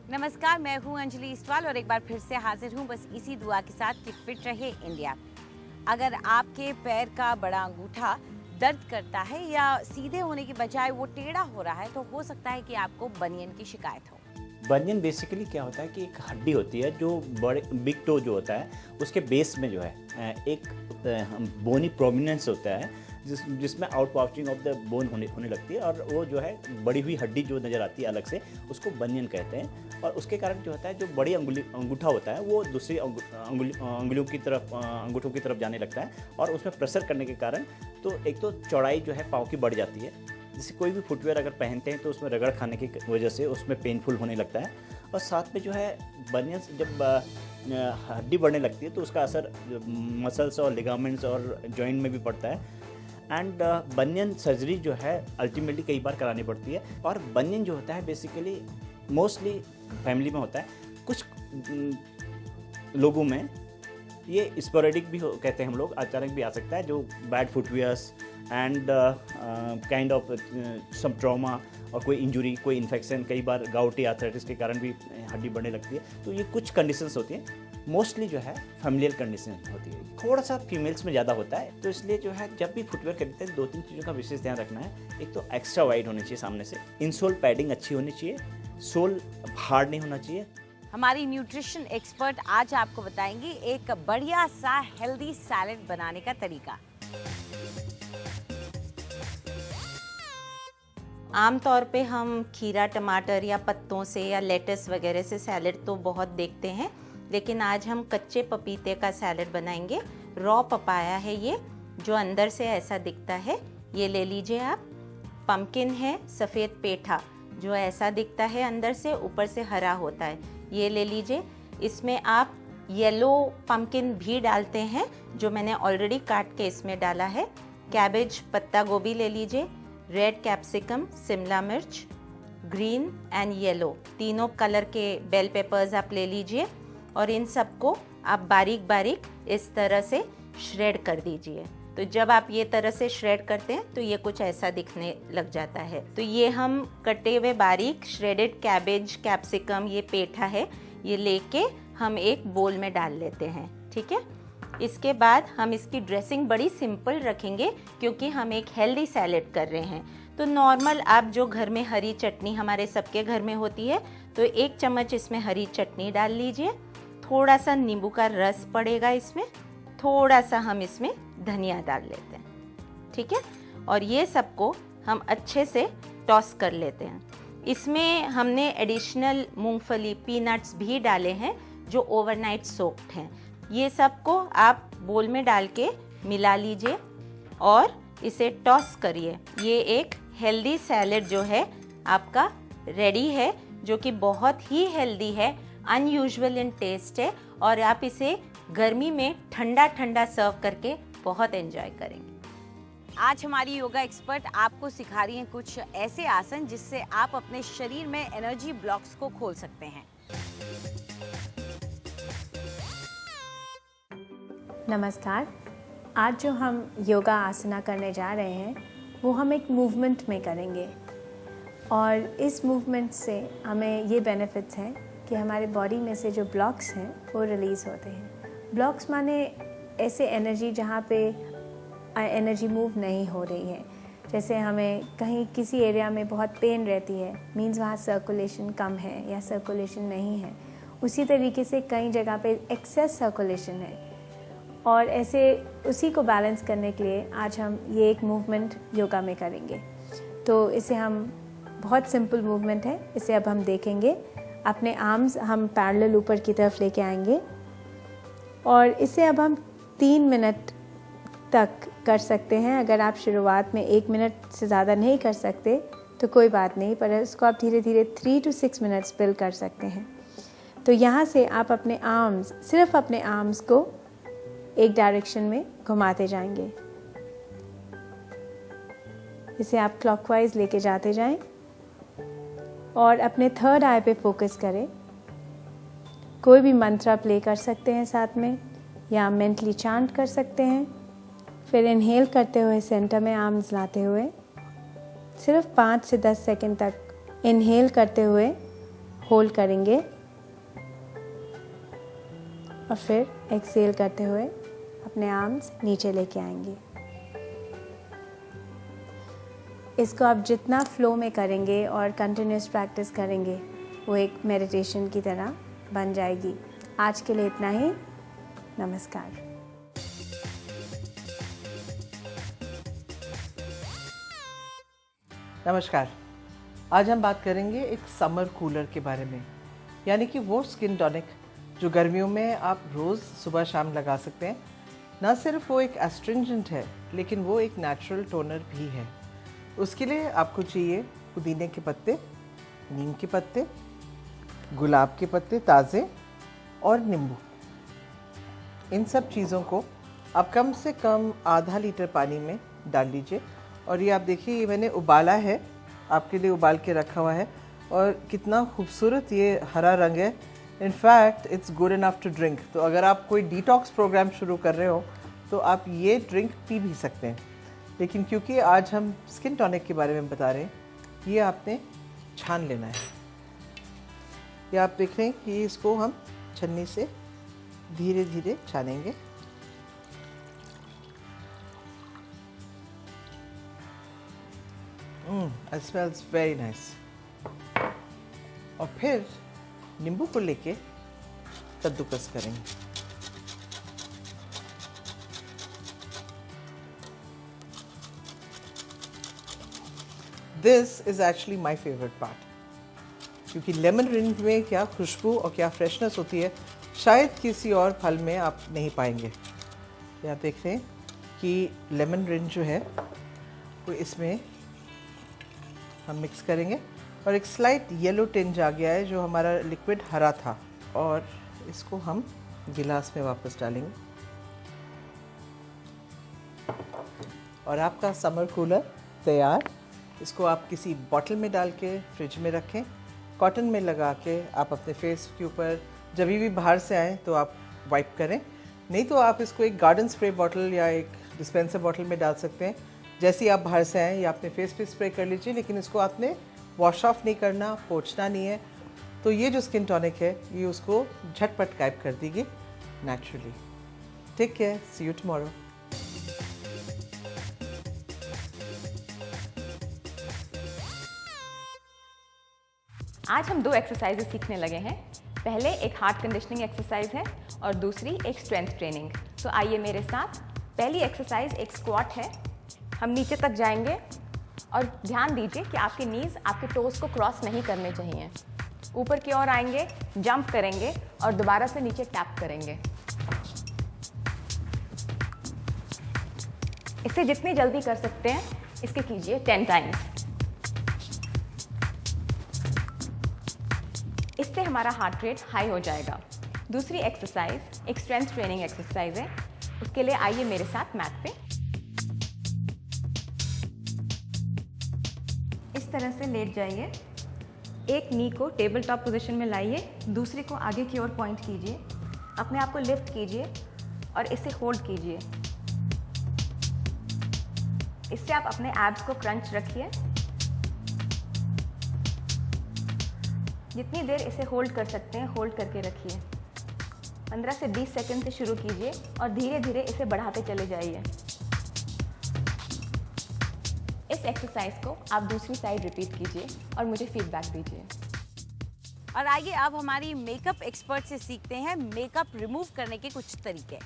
नमस्कार, मैं हूं अंजलि इस्टवाल और एक बार फिर से हाजिर हूं बस इसी दुआ के साथ कि फिट रहे इंडिया। अगर आपके पैर का बड़ा अंगूठा दर्द करता है या सीधे होने की बजाय वो टेढ़ा हो रहा है तो हो सकता है कि आपको बनियन की शिकायत हो। बनियन बेसिकली क्या होता है कि एक हड्डी होती है जो बड़े बिग टो जो होता है उसके बेस में जो है एक बोनी प्रोमिनेंस होता है जिसमें out pouching of the bone होने लगती है और वो जो है बड़ी हुई हड्डी जो नज़र आती है अलग से उसको बनियन कहते हैं। और उसके कारण जो होता है जो बड़ी अंगूठा होता है वो दूसरी अंगुलियों की तरफ अंगूठों की तरफ जाने लगता है और उसमें प्रेशर करने के कारण तो एक तो चौड़ाई जो है पाँव की बढ़ जाती है। जैसे कोई भी फुटवेयर अगर पहनते हैं तो उसमें रगड़ खाने की वजह से उसमें पेनफुल होने लगता है। और साथ में जो है बनियन जब हड्डी बढ़ने लगती है तो उसका असर मसल्स और लिगामेंट्स और जॉइंट में भी पड़ता है। एंड बनियन सर्जरी जो है अल्टीमेटली कई बार करानी पड़ती है। और बनियन जो होता है बेसिकली मोस्टली फैमिली में होता है, कुछ लोगों में ये स्पोरेडिक भी कहते हैं हम लोग, अचानक भी आ सकता है जो bad footwears and kind of some trauma और कोई इंजुरी कोई इन्फेक्शन, कई बार गाउटी आर्थराइटिस के कारण भी हड्डी बढ़ने लगती है। तो ये कुछ कंडीशंस होती हैं, मोस्टली जो है फैमिलियल कंडीशन होती है, थोड़ा सा फीमेल्स में ज़्यादा होता है। तो इसलिए जो है जब भी फुटवेयर खरीदते हैं 2-3 चीज़ों का विशेष ध्यान रखना है। एक तो एक्स्ट्रा वाइड होनी चाहिए सामने से, इनसोल पैडिंग अच्छी होनी चाहिए, सोल हार्ड नहीं होना चाहिए। हमारी न्यूट्रिशन एक्सपर्ट आज आपको बताएंगी एक बढ़िया सा हेल्दी सैलेड बनाने का तरीका। आमतौर पे हम खीरा टमाटर या पत्तों से या लेटस वगैरह से सैलेड तो बहुत देखते हैं, लेकिन आज हम कच्चे पपीते का सैलेड बनाएंगे। रॉ पपाया है ये, जो अंदर से ऐसा दिखता है, ये ले लीजिए आप। पम्पकिन है, सफ़ेद पेठा जो ऐसा दिखता है अंदर से, ऊपर से हरा होता है, ये ले लीजिए। इसमें आप येलो पम्पकिन भी डालते हैं जो मैंने ऑलरेडी काट के इसमें डाला है। कैबेज पत्ता गोभी ले लीजिए, रेड कैप्सिकम, शिमला मिर्च, ग्रीन एंड येलो तीनों कलर के बेल पेपर्स आप ले लीजिए और इन सबको आप बारीक बारीक इस तरह से श्रेड कर दीजिए। तो जब आप ये तरह से श्रेड करते हैं तो ये कुछ ऐसा दिखने लग जाता है। तो ये हम कटे हुए बारीक श्रेडेड कैबेज, कैप्सिकम, ये पेठा है, ये लेके हम एक बोल में डाल लेते हैं, ठीक है। इसके बाद हम इसकी ड्रेसिंग बड़ी सिंपल रखेंगे क्योंकि हम एक हेल्दी सैलेड कर रहे हैं। तो नॉर्मल आप जो घर में हरी चटनी हमारे सबके घर में होती है, तो 1 चम्मच इसमें हरी चटनी डाल लीजिए। थोड़ा सा नींबू का रस पड़ेगा इसमें, थोड़ा सा हम इसमें धनिया डाल लेते हैं, ठीक है। और ये सबको हम अच्छे से टॉस कर लेते हैं। इसमें हमने एडिशनल मूंगफली, पीनट्स भी डाले हैं जो ओवरनाइट सोक्ड हैं। ये सबको आप बोल में डाल के मिला लीजिए और इसे टॉस करिए। ये एक हेल्दी सैलेड जो है आपका रेडी है, जो कि बहुत ही हेल्दी है, अनयूजुअल इन टेस्ट है और आप इसे गर्मी में ठंडा ठंडा सर्व करके बहुत एंजॉय करेंगे। आज हमारी योगा एक्सपर्ट आपको सिखा रही हैं कुछ ऐसे आसन जिससे आप अपने शरीर में एनर्जी ब्लॉक्स को खोल सकते हैं। नमस्कार। आज जो हम योगा आसना करने जा रहे हैं वो हम एक मूवमेंट में करेंगे और इस मूवमेंट से हमें ये बेनिफिट्स हैं कि हमारे बॉडी में से जो ब्लॉक्स हैं वो रिलीज़ होते हैं। ब्लॉक्स माने ऐसे एनर्जी जहाँ पे एनर्जी मूव नहीं हो रही है। जैसे हमें कहीं किसी एरिया में बहुत पेन रहती है, मीन्स वहाँ सर्कुलेशन कम है या सर्कुलेशन नहीं है। उसी तरीके से कई जगह पे एक्सेस सर्कुलेशन है और ऐसे उसी को बैलेंस करने के लिए आज हम ये एक मूवमेंट योगा में करेंगे। तो इसे हम बहुत सिंपल मूवमेंट है, इसे अब हम देखेंगे। अपने आर्म्स हम पैरेलल ऊपर की तरफ लेके आएंगे और इसे अब हम 3 मिनट तक कर सकते हैं। अगर आप शुरुआत में 1 मिनट से ज़्यादा नहीं कर सकते तो कोई बात नहीं, पर इसको आप धीरे धीरे 3 to 6 मिनट्स बिल्ड कर सकते हैं। तो यहाँ से आप अपने आर्म्स, सिर्फ अपने आर्म्स को एक डायरेक्शन में घुमाते जाएंगे। इसे आप क्लॉकवाइज लेके जाते जाएं और अपने थर्ड आई पे फोकस करें। कोई भी मंत्र आप प्ले कर सकते हैं साथ में या मेंटली चांट कर सकते हैं। फिर इनहेल करते हुए सेंटर में आर्म्स लाते हुए सिर्फ 5 से 10 सेकंड तक इनहेल करते हुए होल्ड करेंगे और फिर एक्सेल करते हुए अपने आर्म्स नीचे लेके आएंगे। इसको आप जितना फ्लो में करेंगे और कंटिन्यूस प्रैक्टिस करेंगे वो एक मेडिटेशन की तरह बन जाएगी। आज के लिए इतना ही। नमस्कार। नमस्कार। आज हम बात करेंगे एक समर कूलर के बारे में, यानी कि वो स्किन टॉनिक जो गर्मियों में आप रोज़ सुबह शाम लगा सकते हैं। ना सिर्फ वो एक एस्ट्रिंजेंट है, लेकिन वो एक नेचुरल टोनर भी है। उसके लिए आपको चाहिए पुदीने के पत्ते, नीम के पत्ते, गुलाब के पत्ते ताज़े और नींबू। इन सब चीज़ों को आप कम से कम आधा लीटर पानी में डाल लीजिए। और ये आप देखिए, ये मैंने उबाला है, आपके लिए उबाल के रखा हुआ है। और कितना खूबसूरत ये हरा रंग है। In fact it's good enough to drink. तो अगर आप कोई डिटॉक्स प्रोग्राम शुरू कर रहे हो तो आप ये ड्रिंक पी भी सकते हैं। लेकिन क्योंकि आज हम स्किन टॉनिक के बारे में बता रहे हैं, ये आपने छान लेना है। ये आप देख रहे हैं कि इसको हम छन्नी से धीरे धीरे छानेंगे। It smells very nice। और फिर नींबू को लेके कद्दूकस करेंगे। This is actually my favorite part, क्योंकि लेमन रिंज में क्या खुशबू और क्या फ्रेशनेस होती है, शायद किसी और फल में आप नहीं पाएंगे। ये आप देख रहे हैं कि लेमन रिंज जो है वो इसमें हम मिक्स करेंगे और एक स्लाइट येलो टिंज आ गया है जो हमारा लिक्विड हरा था, और इसको हम गिलास में वापस डालेंगे। और आपका समर कूलर तैयार। इसको आप किसी बॉटल में डाल के फ्रिज में रखें, कॉटन में लगा के आप अपने फेस के ऊपर जब भी बाहर से आएँ तो आप वाइप करें। नहीं तो आप इसको एक गार्डन स्प्रे बॉटल या एक डिस्पेंसर बॉटल में डाल सकते हैं। जैसे ही आप बाहर से आएँ या अपने फेस पे स्प्रे कर लीजिए, लेकिन इसको आपने वॉश ऑफ नहीं करना, पोंछना नहीं है। तो ये जो स्किन टॉनिक है ये उसको झटपट गायब कर देगी naturally. Take care, see you tomorrow. आज हम 2 एक्सरसाइजेस सीखने लगे हैं। पहले एक हार्ट कंडीशनिंग एक्सरसाइज है और दूसरी एक स्ट्रेंथ ट्रेनिंग। तो आइए मेरे साथ। पहली एक्सरसाइज एक स्क्वाट है। हम नीचे तक जाएंगे और ध्यान दीजिए कि आपके नीज आपके टोस को क्रॉस नहीं करने चाहिए। ऊपर की ओर आएंगे, जंप करेंगे और दोबारा से नीचे टैप करेंगे। इसे जितनी जल्दी कर सकते हैं इसके कीजिए 10 टाइम्स। इससे हमारा हार्ट रेट हाई हो जाएगा। दूसरी एक्सरसाइज एक स्ट्रेंथ ट्रेनिंग एक्सरसाइज है। उसके लिए आइए मेरे साथ मैट पे। इस तरह से लेट जाइए। एक नी को टेबल टॉप पोजीशन में लाइए, दूसरे को आगे की ओर पॉइंट कीजिए, अपने आप को लिफ्ट कीजिए और इसे होल्ड कीजिए। इससे आप अपने एब्स को क्रंच रखिए। जितनी देर इसे होल्ड कर सकते हैं होल्ड करके रखिए। 15 से 20 सेकंड से शुरू कीजिए और धीरे धीरे इसे बढ़ाते चले जाइए। इस एक्सरसाइज को आप दूसरी साइड रिपीट कीजिए और मुझे फीडबैक दीजिए। और आइए अब हमारी मेकअप एक्सपर्ट से सीखते हैं मेकअप रिमूव करने के कुछ तरीके।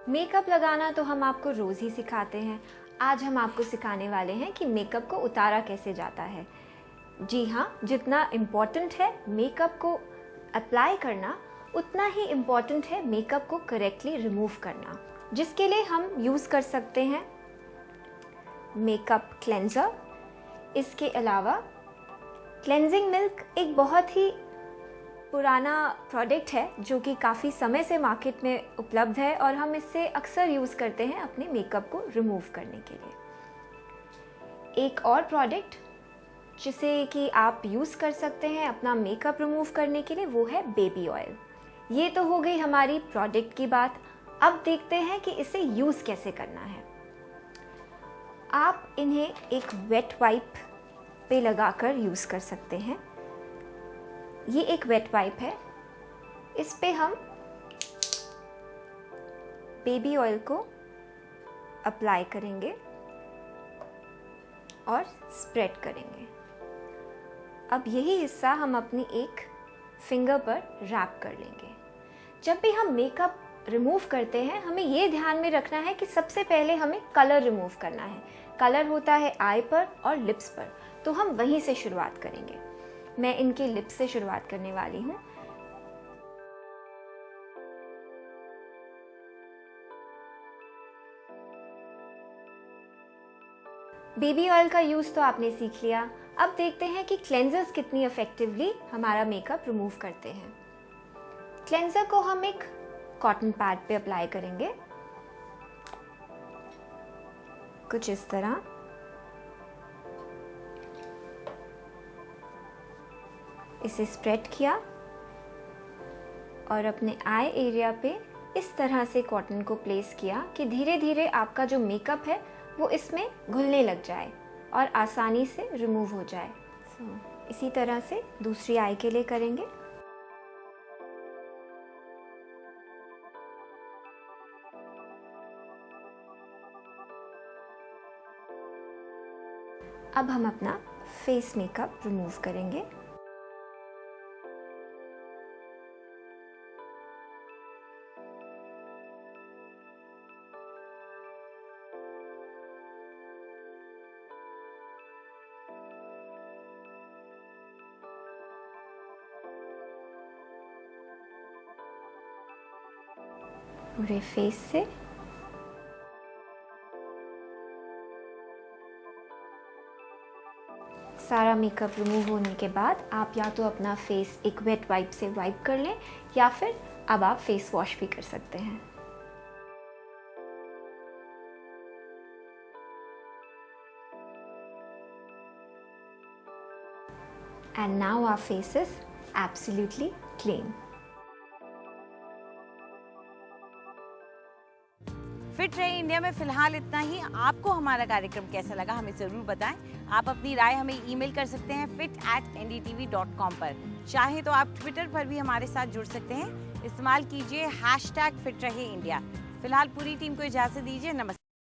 मेकअप लगाना तो हम आपको रोज ही सिखाते हैं। आज हम आपको सिखाने वाले हैं कि मेकअप को उतारा कैसे जाता है। जी हाँ, जितना इम्पोर्टेंट है मेकअप को अप्लाई करना, उतना ही इम्पॉर्टेंट है मेकअप को करेक्टली रिमूव करना, जिसके लिए हम यूज़ कर सकते हैं मेकअप क्लेंजर। इसके अलावा क्लेंजिंग मिल्क एक बहुत ही पुराना प्रोडक्ट है जो कि काफ़ी समय से मार्केट में उपलब्ध है और हम इससे अक्सर यूज़ करते हैं अपने मेकअप को रिमूव करने के लिए। एक और प्रोडक्ट जिसे कि आप यूज़ कर सकते हैं अपना मेकअप रिमूव करने के लिए, वो है बेबी ऑयल। ये तो हो गई हमारी प्रोडक्ट की बात। अब देखते हैं कि इसे यूज़ कैसे करना है। आप इन्हें एक वेट वाइप पे लगाकर यूज़ कर सकते हैं। ये एक वेट वाइप है, इस पे हम बेबी ऑयल को अप्लाई करेंगे और स्प्रेड करेंगे। अब यही हिस्सा हम अपनी एक फिंगर पर रैप कर लेंगे। जब भी हम मेकअप रिमूव करते हैं, हमें ये ध्यान में रखना है कि सबसे पहले हमें कलर रिमूव करना है। कलर होता है आई पर और लिप्स पर, तो हम वहीं से शुरुआत करेंगे। मैं इनके लिप्स से शुरुआत करने वाली हूँ। बेबी ऑयल का यूज़ तो आपने सीख लिया। अब देखते हैं कि क्लेंजर्स कितनी इफेक्टिवली हमारा मेकअप रिमूव करते हैं। क्लेंजर को हम एक कॉटन पैड पे अप्लाई करेंगे, कुछ इस तरह। इसे स्प्रेड किया और अपने आई एरिया पे इस तरह से कॉटन को प्लेस किया कि धीरे धीरे आपका जो मेकअप है वो इसमें घुलने लग जाए और आसानी से रिमूव हो जाए। इसी तरह से दूसरी आई के लिए करेंगे। अब हम अपना फेस मेकअप रिमूव करेंगे। पूरे फेस से सारा मेकअप रिमूव होने के बाद आप या तो अपना फेस एक वेट वाइप से वाइप कर लें या फिर अब आप फेस वॉश भी कर सकते हैं। And now our face is absolutely clean. Fit रहे इंडिया में फिलहाल इतना ही। आपको हमारा कार्यक्रम कैसा लगा हमें ज़रूर बताएं। आप अपनी राय हमें ईमेल कर सकते हैं fit@ndtv.com पर। चाहे तो आप ट्विटर पर भी हमारे साथ जुड़ सकते हैं। इस्तेमाल कीजिए #फिट रहे इंडिया। फिलहाल पूरी टीम को इजाज़त दीजिए। नमस्कार।